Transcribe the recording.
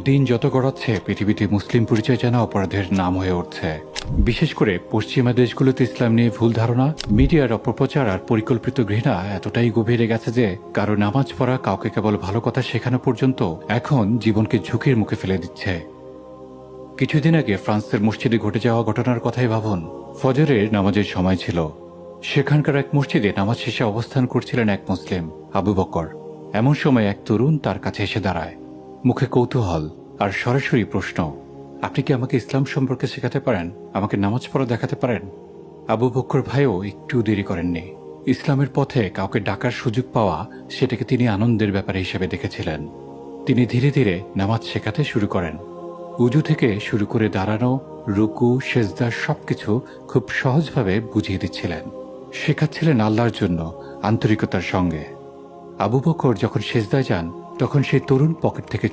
দিন যত গড়াচ্ছে পৃথিবীতে মুসলিম পরিচয় জানা অপরাধের নাম হয়ে উঠছে। বিশেষ করে পশ্চিমা দেশগুলোতে ইসলাম নিয়ে ভুল ধারণা, মিডিয়ার অপপ্রচার আর পরিকল্পিত ঘৃণা এতটাই গভীরে গেছে যে কারো নামাজ পড়া, কাউকে কেবল ভালো কথা শেখানো পর্যন্ত এখন জীবনকে ঝুঁকির মুখে ফেলে দিচ্ছে। কিছুদিন আগে ফ্রান্সের মসজিদে ঘটে যাওয়া ঘটনার কথাই ভাবুন। ফজরের নামাজের সময় ছিল। সেখানকার এক মসজিদে নামাজ শেষে অবস্থান করছিলেন এক মুসলিম, আবু বকর। এমন সময় এক তরুণ তার কাছে এসে দাঁড়ায়, মুখে কৌতূহল আর সরাসরি প্রশ্ন, আপনি কি আমাকে ইসলাম সম্পর্কে শেখাতে পারেন? আমাকে নামাজ পড়া দেখাতে পারেন? আবু বকর ভাইও একটু দেরি করেননি। ইসলামের পথে কাউকে ডাকার সুযোগ পাওয়া, সেটাকে তিনি আনন্দের ব্যাপার হিসেবে দেখেছিলেন। তিনি ধীরে ধীরে নামাজ শেখাতে শুরু করেন। উজু থেকে শুরু করে দাঁড়ানো, রুকু, সেজদা সবকিছু খুব সহজভাবে বুঝিয়ে দিচ্ছিলেন। শেখাচ্ছিলেন আল্লাহর জন্য আন্তরিকতার সঙ্গে। আবু বকর যখন সেজদায় যান, তখন সেই তরুণ পকেট থেকে